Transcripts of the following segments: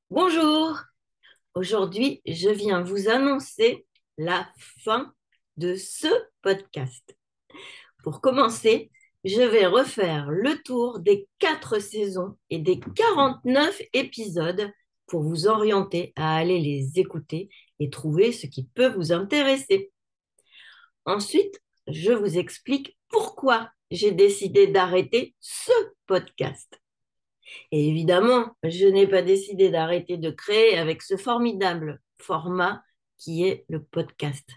Bonjour, aujourd'hui je viens vous annoncer la fin de ce podcast. Pour commencer, je vais refaire le tour des 4 saisons et des 49 épisodes pour vous orienter à aller les écouter et trouver ce qui peut vous intéresser. Ensuite, je vous explique pourquoi j'ai décidé d'arrêter ce podcast. Et évidemment, je n'ai pas décidé d'arrêter de créer avec ce formidable format qui est le podcast.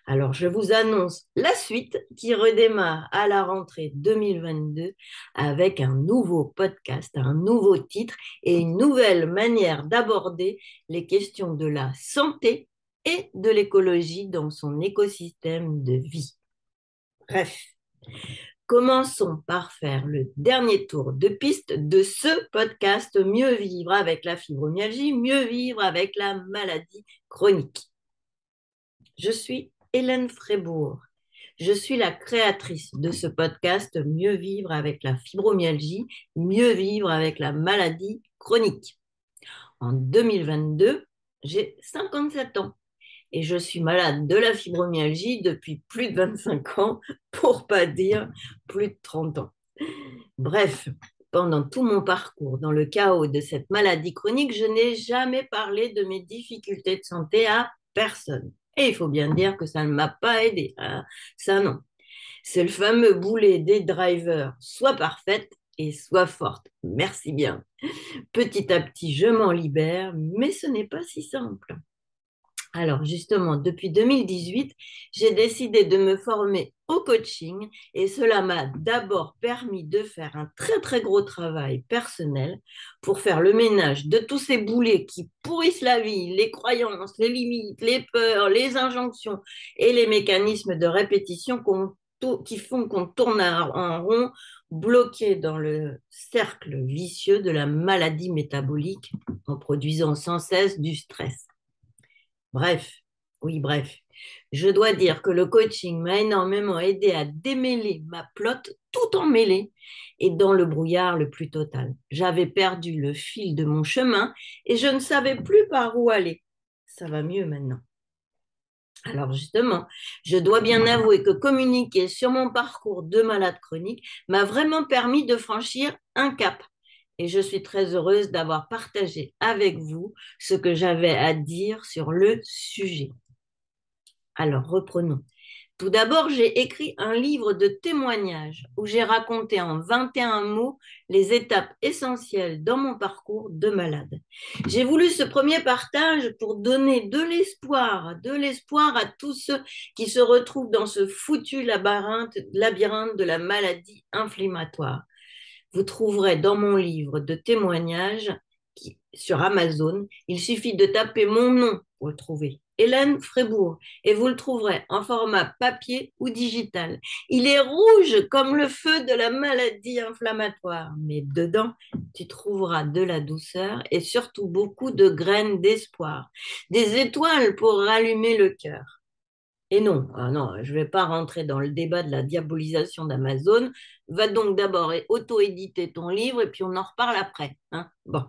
Alors, je vous annonce la suite qui redémarre à la rentrée 2022 avec un nouveau podcast, un nouveau titre et une nouvelle manière d'aborder les questions de la santé et de l'écologie dans son écosystème de vie. Bref, commençons par faire le dernier tour de piste de ce podcast Mieux vivre avec la fibromyalgie, mieux vivre avec la maladie chronique. Je suis Hélène Frébourg. Je suis la créatrice de ce podcast Mieux vivre avec la fibromyalgie, mieux vivre avec la maladie chronique. En 2022, j'ai 57 ans et je suis malade de la fibromyalgie depuis plus de 25 ans, pour pas dire plus de 30 ans. Bref, pendant tout mon parcours dans le chaos de cette maladie chronique, je n'ai jamais parlé de mes difficultés de santé à personne. Et il faut bien dire que ça ne m'a pas aidé. Ça, non. C'est le fameux boulet des drivers, soit parfaite et soit forte. Merci bien. Petit à petit, je m'en libère, mais ce n'est pas si simple. Alors justement, depuis 2018, j'ai décidé de me former au coaching et cela m'a d'abord permis de faire un très très gros travail personnel pour faire le ménage de tous ces boulets qui pourrissent la vie, les croyances, les limites, les peurs, les injonctions et les mécanismes de répétition qui font qu'on tourne en rond, bloqué dans le cercle vicieux de la maladie métabolique en produisant sans cesse du stress. Bref, oui, bref. Je dois dire que le coaching m'a énormément aidé à démêler ma plotte tout emmêlée et dans le brouillard le plus total. J'avais perdu le fil de mon chemin et je ne savais plus par où aller. Ça va mieux maintenant. Alors justement, je dois bien avouer que communiquer sur mon parcours de malade chronique m'a vraiment permis de franchir un cap. Et je suis très heureuse d'avoir partagé avec vous ce que j'avais à dire sur le sujet. Alors, reprenons. Tout d'abord, j'ai écrit un livre de témoignages où j'ai raconté en 21 mots les étapes essentielles dans mon parcours de malade. J'ai voulu ce premier partage pour donner de l'espoir à tous ceux qui se retrouvent dans ce foutu labyrinthe de la maladie inflammatoire. Vous trouverez dans mon livre de témoignages sur Amazon, il suffit de taper mon nom pour le trouver. Hélène Frébourg, et vous le trouverez en format papier ou digital. Il est rouge comme le feu de la maladie inflammatoire, mais dedans, tu trouveras de la douceur et surtout beaucoup de graines d'espoir, des étoiles pour rallumer le cœur. Et non, non, je ne vais pas rentrer dans le débat de la diabolisation d'Amazon. Va donc d'abord auto-éditer ton livre et puis on en reparle après. Hein. Bon,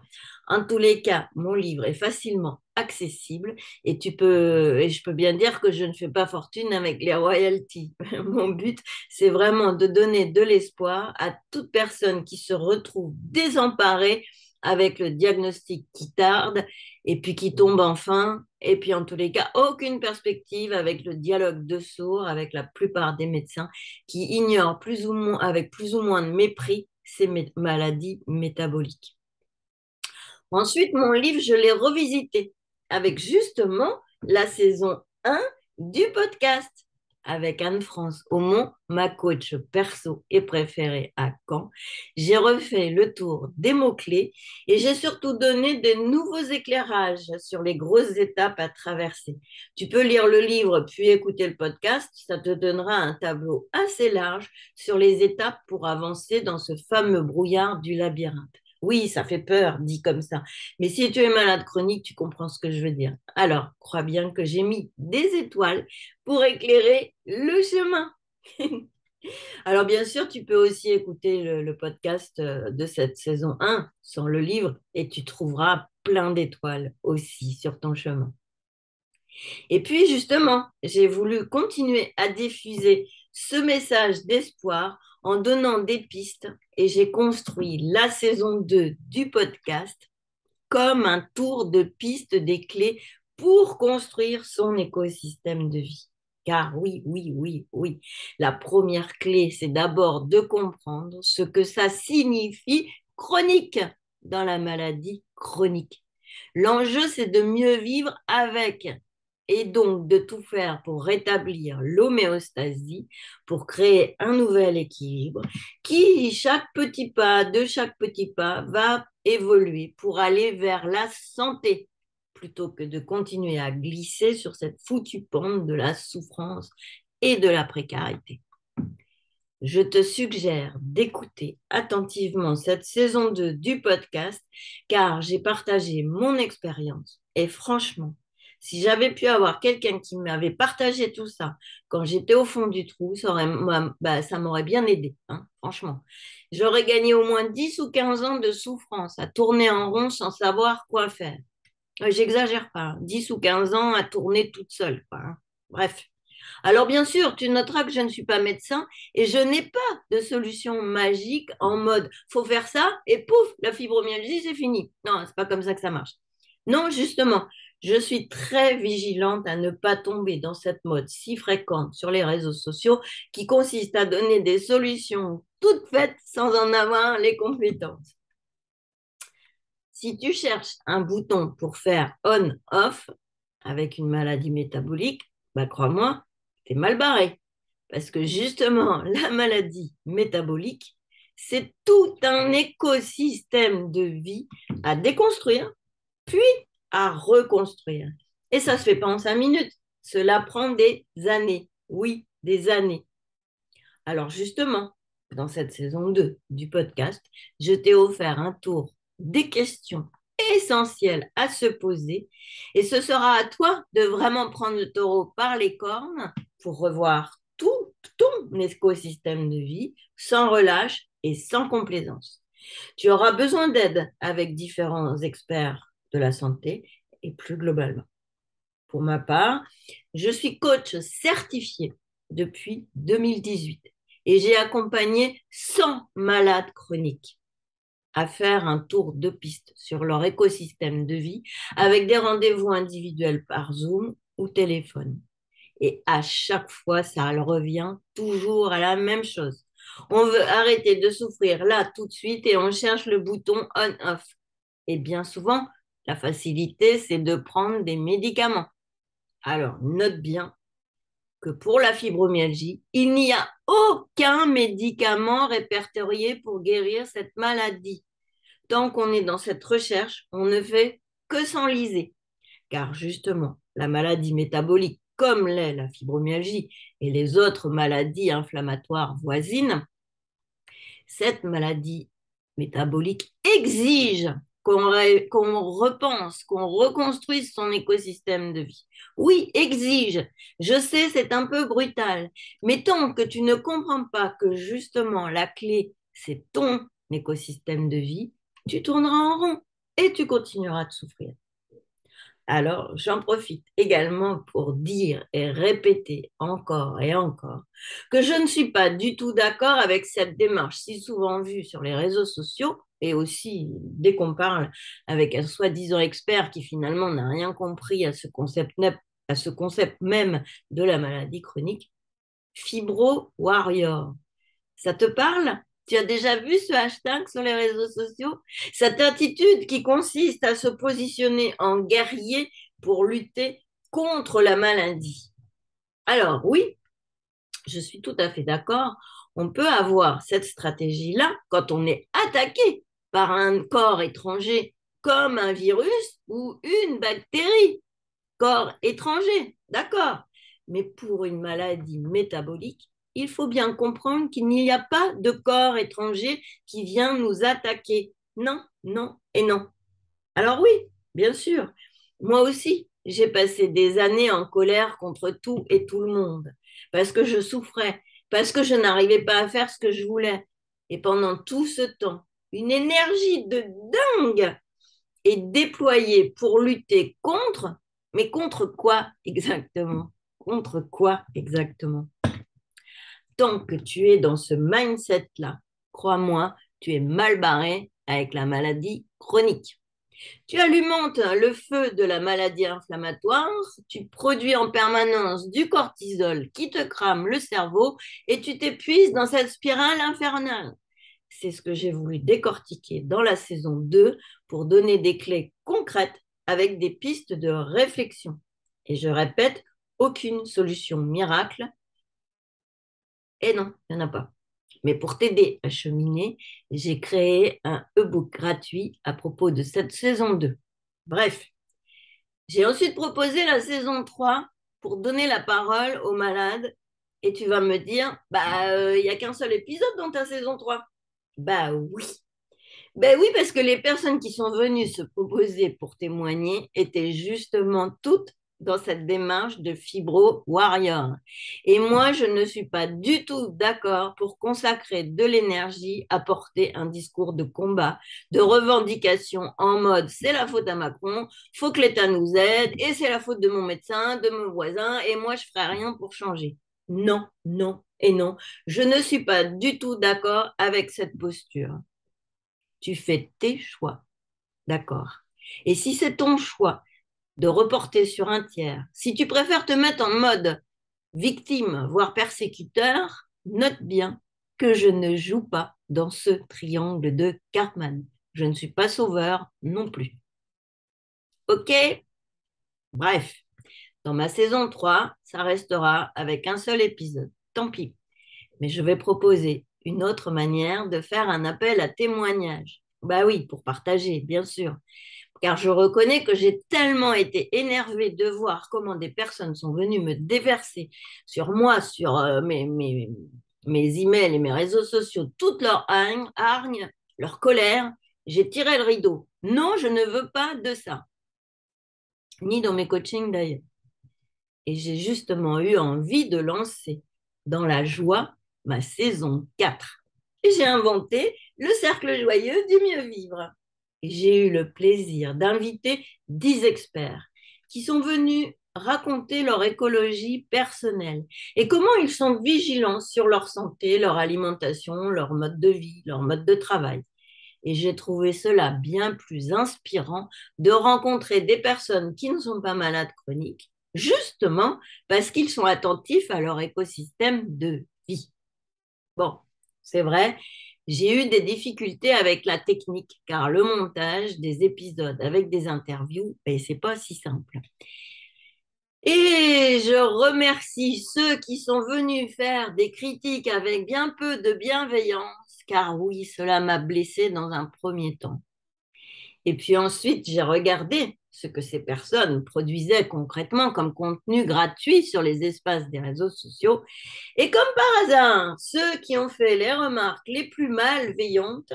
en tous les cas, mon livre est facilement accessible et je peux bien dire que je ne fais pas fortune avec les royalties. Mon but, c'est vraiment de donner de l'espoir à toute personne qui se retrouve désemparée avec le diagnostic qui tarde et puis qui tombe enfin, et puis en tous les cas, aucune perspective avec le dialogue de sourds avec la plupart des médecins qui ignorent plus ou moins, avec plus ou moins de mépris ces maladies métaboliques. Ensuite, mon livre, je l'ai revisité avec justement la saison 1 du podcast avec Anne-France Aumont, ma coach perso et préférée à Caen. J'ai refait le tour des mots-clés et j'ai surtout donné de nouveaux éclairages sur les grosses étapes à traverser. Tu peux lire le livre puis écouter le podcast, ça te donnera un tableau assez large sur les étapes pour avancer dans ce fameux brouillard du labyrinthe. Oui, ça fait peur, dit comme ça. Mais si tu es malade chronique, tu comprends ce que je veux dire. Alors, crois bien que j'ai mis des étoiles pour éclairer le chemin. Alors, bien sûr, tu peux aussi écouter le podcast de cette saison 1 sans le livre et tu trouveras plein d'étoiles aussi sur ton chemin. Et puis justement, j'ai voulu continuer à diffuser ce message d'espoir en donnant des pistes et j'ai construit la saison 2 du podcast comme un tour de piste des clés pour construire son écosystème de vie. Car oui, oui, oui, oui, la première clé, c'est d'abord de comprendre ce que ça signifie chronique dans la maladie chronique. L'enjeu, c'est de mieux vivre avec et donc de tout faire pour rétablir l'homéostasie, pour créer un nouvel équilibre qui, de chaque petit pas, va évoluer pour aller vers la santé plutôt que de continuer à glisser sur cette foutue pente de la souffrance et de la précarité. Je te suggère d'écouter attentivement cette saison 2 du podcast car j'ai partagé mon expérience et franchement, si j'avais pu avoir quelqu'un qui m'avait partagé tout ça quand j'étais au fond du trou, ça m'aurait bien aidé, hein, franchement. J'aurais gagné au moins 10 ou 15 ans de souffrance à tourner en rond sans savoir quoi faire. J'exagère pas, hein, 10 ou 15 ans à tourner toute seule, quoi, hein. Bref. Alors bien sûr, tu noteras que je ne suis pas médecin et je n'ai pas de solution magique en mode faut faire ça et pouf, la fibromyalgie, c'est fini. Non, c'est pas comme ça que ça marche. Non, justement, je suis très vigilante à ne pas tomber dans cette mode si fréquente sur les réseaux sociaux qui consiste à donner des solutions toutes faites sans en avoir les compétences. Si tu cherches un bouton pour faire on-off avec une maladie métabolique, bah crois-moi, t'es mal barré. Parce que justement, la maladie métabolique, c'est tout un écosystème de vie à déconstruire, puis à reconstruire. Et ça ne se fait pas en 5 minutes. Cela prend des années. Oui, des années. Alors justement, dans cette saison 2 du podcast, je t'ai offert un tour des questions essentielles à se poser et ce sera à toi de vraiment prendre le taureau par les cornes pour revoir tout ton écosystème de vie sans relâche et sans complaisance. Tu auras besoin d'aide avec différents experts de la santé et plus globalement. Pour ma part, je suis coach certifié depuis 2018 et j'ai accompagné 100 malades chroniques à faire un tour de piste sur leur écosystème de vie avec des rendez-vous individuels par Zoom ou téléphone. Et à chaque fois, ça revient toujours à la même chose. On veut arrêter de souffrir là tout de suite et on cherche le bouton on-off. Et bien souvent, la facilité, c'est de prendre des médicaments. Alors, note bien que pour la fibromyalgie, il n'y a aucun médicament répertorié pour guérir cette maladie. Tant qu'on est dans cette recherche, on ne fait que s'enliser. Car justement, la maladie métabolique, comme l'est la fibromyalgie et les autres maladies inflammatoires voisines, cette maladie métabolique exige qu'on repense, qu'on reconstruise son écosystème de vie. Oui, exige. Je sais, c'est un peu brutal, mais tant que tu ne comprends pas que justement la clé, c'est ton écosystème de vie, tu tourneras en rond et tu continueras de souffrir. Alors, j'en profite également pour dire et répéter encore et encore que je ne suis pas du tout d'accord avec cette démarche si souvent vue sur les réseaux sociaux et aussi dès qu'on parle avec un soi-disant expert qui finalement n'a rien compris à ce concept même de la maladie chronique, Fibro Warrior. Ça te parle? Tu as déjà vu ce hashtag sur les réseaux sociaux? Cette attitude qui consiste à se positionner en guerrier pour lutter contre la maladie. Alors oui, je suis tout à fait d'accord. On peut avoir cette stratégie-là quand on est attaqué par un corps étranger comme un virus ou une bactérie. Corps étranger, d'accord. Mais pour une maladie métabolique, il faut bien comprendre qu'il n'y a pas de corps étranger qui vient nous attaquer. Non, non et non. Alors oui, bien sûr, moi aussi, j'ai passé des années en colère contre tout et tout le monde, parce que je souffrais, parce que je n'arrivais pas à faire ce que je voulais. Et pendant tout ce temps, une énergie de dingue est déployé pour lutter contre, mais contre quoi exactement? Contre quoi exactement? Tant que tu es dans ce mindset-là, crois-moi, tu es mal barré avec la maladie chronique. Tu alimentes le feu de la maladie inflammatoire, tu produis en permanence du cortisol qui te crame le cerveau et tu t'épuises dans cette spirale infernale. C'est ce que j'ai voulu décortiquer dans la saison 2 pour donner des clés concrètes avec des pistes de réflexion. Et je répète, aucune solution miracle. Et non, il n'y en a pas. Mais pour t'aider à cheminer, j'ai créé un e-book gratuit à propos de cette saison 2. Bref, j'ai ensuite proposé la saison 3 pour donner la parole aux malades. Et tu vas me dire, il n'y a qu'un seul épisode dans ta saison 3. Bah oui. Ben oui, parce que les personnes qui sont venues se proposer pour témoigner étaient justement toutes dans cette démarche de fibro warrior. Et moi, je ne suis pas du tout d'accord pour consacrer de l'énergie à porter un discours de combat, de revendication en mode c'est la faute à Macron, faut que l'État nous aide et c'est la faute de mon médecin, de mon voisin et moi je ferai rien pour changer. Non, non et non. Je ne suis pas du tout d'accord avec cette posture. Tu fais tes choix, d'accord. Et si c'est ton choix de reporter sur un tiers, si tu préfères te mettre en mode victime, voire persécuteur, note bien que je ne joue pas dans ce triangle de Cartman. Je ne suis pas sauveur non plus. OK? Bref, dans ma saison 3, ça restera avec un seul épisode. Tant pis. Mais je vais proposer une autre manière de faire un appel à témoignage. Bah oui, pour partager, bien sûr. Car je reconnais que j'ai tellement été énervée de voir comment des personnes sont venues me déverser sur moi, sur mes emails et mes réseaux sociaux, toute leur hargne, leur colère. J'ai tiré le rideau. Non, je ne veux pas de ça. Ni dans mes coachings d'ailleurs. Et j'ai justement eu envie de lancer dans la joie ma saison 4. Et j'ai inventé le cercle joyeux du mieux vivre. Et j'ai eu le plaisir d'inviter 10 experts qui sont venus raconter leur écologie personnelle et comment ils sont vigilants sur leur santé, leur alimentation, leur mode de vie, leur mode de travail. Et j'ai trouvé cela bien plus inspirant de rencontrer des personnes qui ne sont pas malades chroniques, justement parce qu'ils sont attentifs à leur écosystème de vie. Bon, c'est vrai, j'ai eu des difficultés avec la technique, car le montage des épisodes avec des interviews, c'est pas si simple. Et je remercie ceux qui sont venus faire des critiques avec bien peu de bienveillance, car oui, cela m'a blessée dans un premier temps. Et puis ensuite, j'ai regardé ce que ces personnes produisaient concrètement comme contenu gratuit sur les espaces des réseaux sociaux. Et comme par hasard, ceux qui ont fait les remarques les plus malveillantes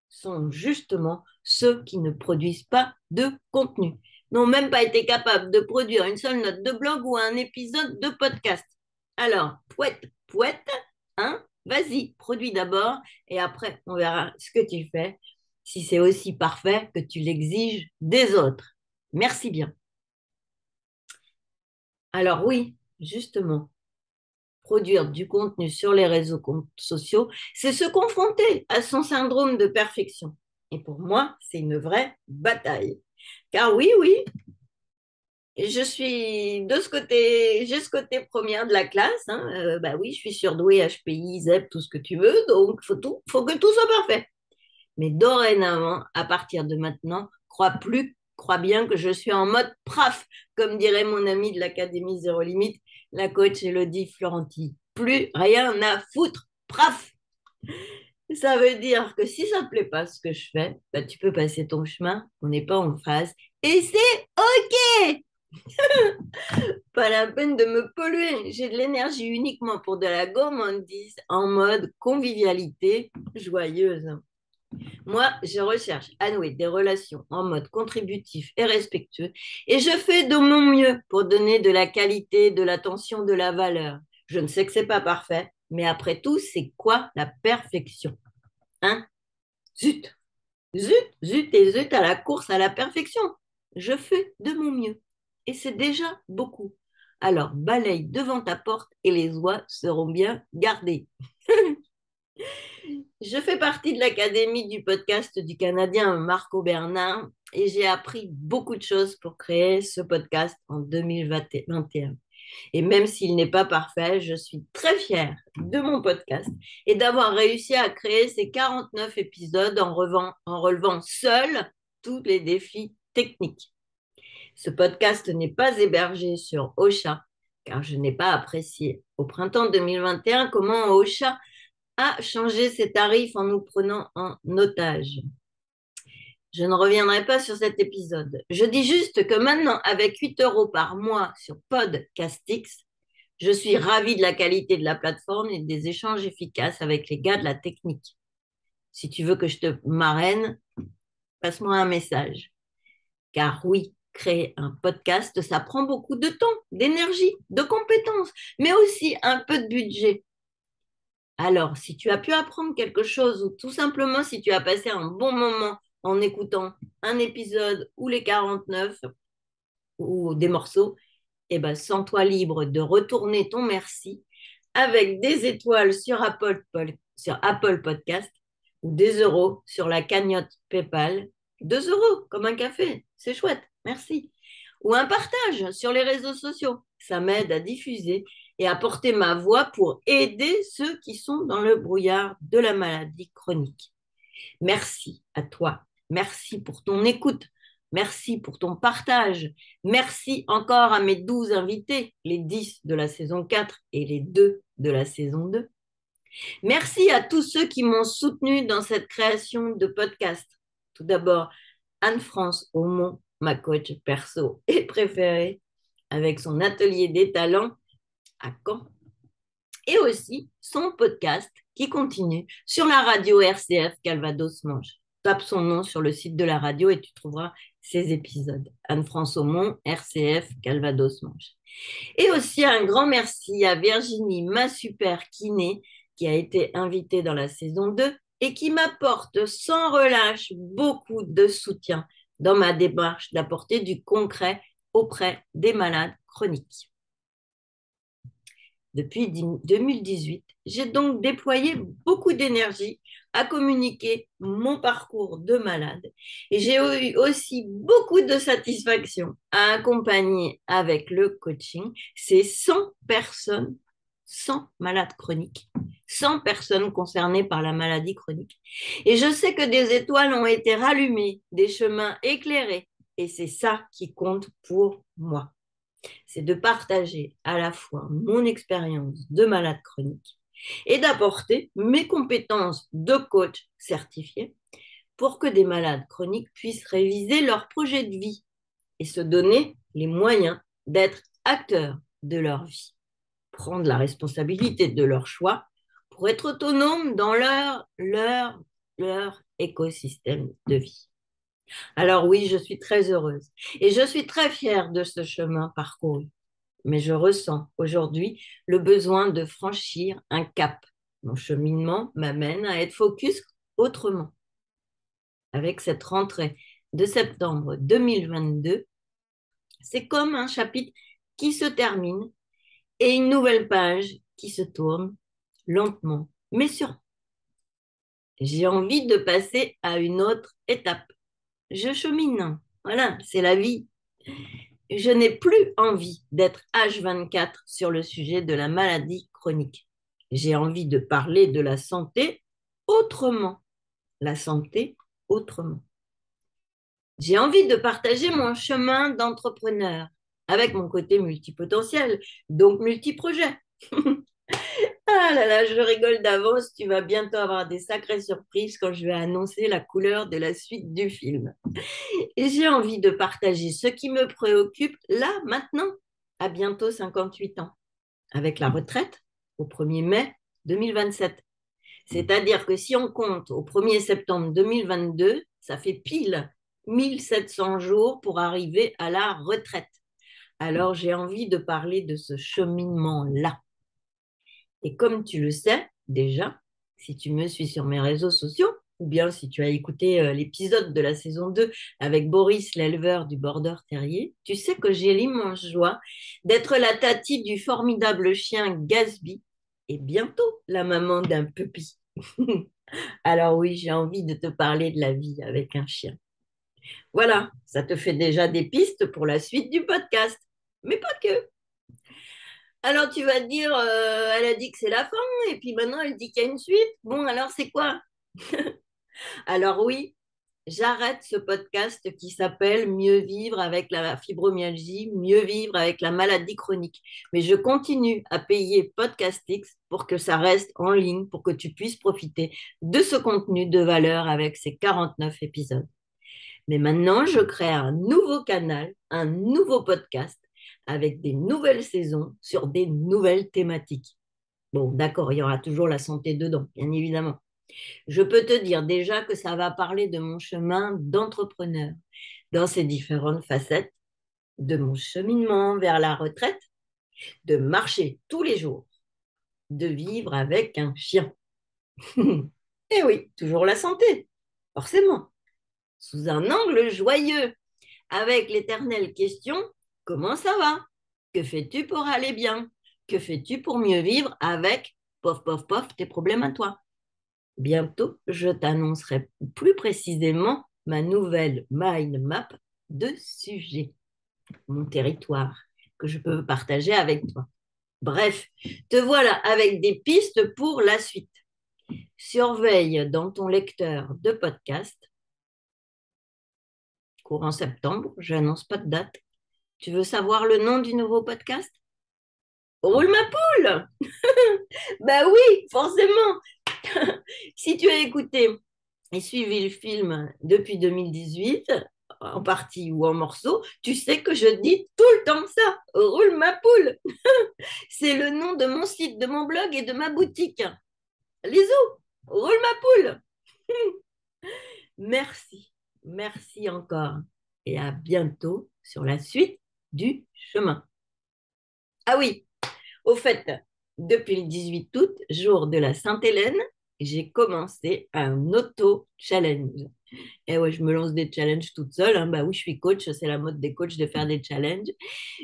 sont justement ceux qui ne produisent pas de contenu, n'ont même pas été capables de produire une seule note de blog ou un épisode de podcast. Alors, pouette, pouette, hein, vas-y, produis d'abord et après, on verra ce que tu fais, si c'est aussi parfait que tu l'exiges des autres. Merci bien. Alors oui, justement, produire du contenu sur les réseaux sociaux, c'est se confronter à son syndrome de perfection. Et pour moi, c'est une vraie bataille. Car oui, oui, je suis de ce côté, j'ai ce côté première de la classe. Hein. Bah oui, je suis surdouée, HPI, ZEP, tout ce que tu veux. Donc, faut que tout soit parfait. Mais dorénavant, à partir de maintenant, crois bien que je suis en mode PRAF, comme dirait mon ami de l'Académie Zéro Limite, la coach Elodie Florenti. Plus rien à foutre, PRAF. Ça veut dire que si ça ne te plaît pas ce que je fais, tu peux passer ton chemin, on n'est pas en phase, et c'est OK. Pas la peine de me polluer. J'ai de l'énergie uniquement pour de la gourmandise en mode convivialité joyeuse. Moi, je recherche à nouer des relations en mode contributif et respectueux et je fais de mon mieux pour donner de la qualité, de l'attention, de la valeur. Je ne sais que c'est pas parfait, mais après tout, c'est quoi la perfection? Hein? Zut! Zut et zut à la course à la perfection. Je fais de mon mieux. Et c'est déjà beaucoup. Alors balaye devant ta porte et les oies seront bien gardées. Je fais partie de l'académie du podcast du Canadien Marco Bernard et j'ai appris beaucoup de choses pour créer ce podcast en 2021. Et même s'il n'est pas parfait, je suis très fière de mon podcast et d'avoir réussi à créer ces 49 épisodes en relevant seul tous les défis techniques. Ce podcast n'est pas hébergé sur Ocha, car je n'ai pas apprécié au printemps 2021 comment Ocha a changé ses tarifs en nous prenant en otage. Je ne reviendrai pas sur cet épisode. Je dis juste que maintenant, avec 8 euros par mois sur Podcastix, je suis ravie de la qualité de la plateforme et des échanges efficaces avec les gars de la technique. Si tu veux que je te marraine, passe-moi un message. Car oui, créer un podcast, ça prend beaucoup de temps, d'énergie, de compétences, mais aussi un peu de budget. Alors, si tu as pu apprendre quelque chose ou tout simplement si tu as passé un bon moment en écoutant un épisode ou les 49 ou des morceaux, eh ben, sens-toi libre de retourner ton merci avec des étoiles sur Apple Podcast ou des euros sur la cagnotte PayPal. 2 euros comme un café, c'est chouette, merci. Ou un partage sur les réseaux sociaux. Ça m'aide à diffuser et à porter ma voix pour aider ceux qui sont dans le brouillard de la maladie chronique. Merci à toi. Merci pour ton écoute. Merci pour ton partage. Merci encore à mes 12 invités, les 10 de la saison 4 et les 2 de la saison 2. Merci à tous ceux qui m'ont soutenu dans cette création de podcast. Tout d'abord, Anne-France Aumont, ma coach perso et préférée, avec son atelier des talents à Caen. Et aussi son podcast qui continue sur la radio RCF Calvados Manche. Tape son nom sur le site de la radio et tu trouveras ses épisodes. Anne-France Aumont, RCF Calvados Manche. Et aussi un grand merci à Virginie, ma super kiné, qui a été invitée dans la saison 2 et qui m'apporte sans relâche beaucoup de soutien dans ma démarche d'apporter du concret auprès des malades chroniques. Depuis 2018, j'ai donc déployé beaucoup d'énergie à communiquer mon parcours de malade et j'ai eu aussi beaucoup de satisfaction à accompagner avec le coaching ces 100 personnes, 100 malades chroniques, 100 personnes concernées par la maladie chronique. Et je sais que des étoiles ont été rallumées, des chemins éclairés et c'est ça qui compte pour moi. C'est de partager à la fois mon expérience de malade chronique et d'apporter mes compétences de coach certifié pour que des malades chroniques puissent réviser leur projet de vie et se donner les moyens d'être acteurs de leur vie, prendre la responsabilité de leurs choix pour être autonomes dans leur écosystème de vie. Alors oui, je suis très heureuse et je suis très fière de ce chemin parcouru. Mais je ressens aujourd'hui le besoin de franchir un cap. Mon cheminement m'amène à être focus autrement. Avec cette rentrée de septembre 2022, c'est comme un chapitre qui se termine et une nouvelle page qui se tourne lentement, mais sûrement. J'ai envie de passer à une autre étape. Je chemine. Voilà, c'est la vie. Je n'ai plus envie d'être H24 sur le sujet de la maladie chronique. J'ai envie de parler de la santé autrement. La santé autrement. J'ai envie de partager mon chemin d'entrepreneur avec mon côté multipotentiel, donc multiprojet. Ah là là, je rigole d'avance, tu vas bientôt avoir des sacrées surprises quand je vais annoncer la couleur de la suite du film. Et j'ai envie de partager ce qui me préoccupe là, maintenant, à bientôt 58 ans, avec la retraite au 1er mai 2027. C'est-à-dire que si on compte au 1er septembre 2022, ça fait pile 1700 jours pour arriver à la retraite. Alors j'ai envie de parler de ce cheminement-là. Et comme tu le sais déjà, si tu me suis sur mes réseaux sociaux, ou bien si tu as écouté l'épisode de la saison 2 avec Boris, l'éleveur du border terrier, tu sais que j'ai l'immense joie d'être la tati du formidable chien Gatsby et bientôt la maman d'un puppy. Alors oui, j'ai envie de te parler de la vie avec un chien. Voilà, ça te fait déjà des pistes pour la suite du podcast. Mais pas que. Alors tu vas te dire, elle a dit que c'est la fin, et puis maintenant elle dit qu'il y a une suite. Bon, alors c'est quoi? Alors oui, j'arrête ce podcast qui s'appelle Mieux vivre avec la fibromyalgie, mieux vivre avec la maladie chronique. Mais je continue à payer Podcastix pour que ça reste en ligne, pour que tu puisses profiter de ce contenu de valeur avec ces 49 épisodes. Mais maintenant, je crée un nouveau canal, un nouveau podcast avec des nouvelles saisons sur des nouvelles thématiques. Bon, d'accord, il y aura toujours la santé dedans, bien évidemment. Je peux te dire déjà que ça va parler de mon chemin d'entrepreneur dans ses différentes facettes, de mon cheminement vers la retraite, de marcher tous les jours, de vivre avec un chien. Et oui, toujours la santé, forcément, sous un angle joyeux, avec l'éternelle question, comment ça va? Que fais-tu pour aller bien? Que fais-tu pour mieux vivre avec, pof, pof, pof, tes problèmes à toi? Bientôt, je t'annoncerai plus précisément ma nouvelle mind map de sujets, mon territoire, que je peux partager avec toi. Bref, te voilà avec des pistes pour la suite. Surveille dans ton lecteur de podcast, courant septembre, je n'annonce pas de date. Tu veux savoir le nom du nouveau podcast? Roule ma poule! Ben oui, forcément. Si tu as écouté et suivi le film depuis 2018, en partie ou en morceaux, tu sais que je dis tout le temps ça. Roule ma poule. C'est le nom de mon site, de mon blog et de ma boutique. Lisou, roule ma poule. Merci. Merci encore. Et à bientôt sur la suite du chemin. Ah oui, au fait, depuis le 18 août, jour de la Sainte-Hélène, j'ai commencé un auto-challenge. Et ouais, je me lance des challenges toute seule, hein. Bah oui, je suis coach, c'est la mode des coachs de faire des challenges.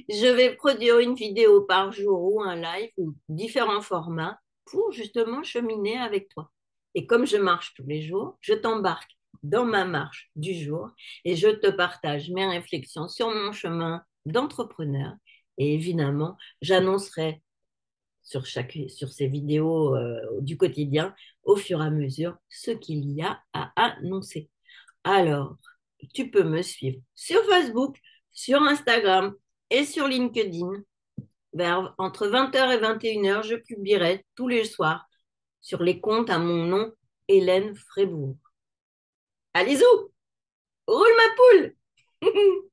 Je vais produire une vidéo par jour ou un live ou différents formats pour justement cheminer avec toi. Et comme je marche tous les jours, je t'embarque dans ma marche du jour et je te partage mes réflexions sur mon chemin d'entrepreneur. Et évidemment, j'annoncerai sur ces vidéos du quotidien au fur et à mesure ce qu'il y a à annoncer. Alors, tu peux me suivre sur Facebook, sur Instagram et sur LinkedIn. Entre 20h et 21h, je publierai tous les soirs sur les comptes à mon nom, Hélène Frébourg. Allez, roule ma poule!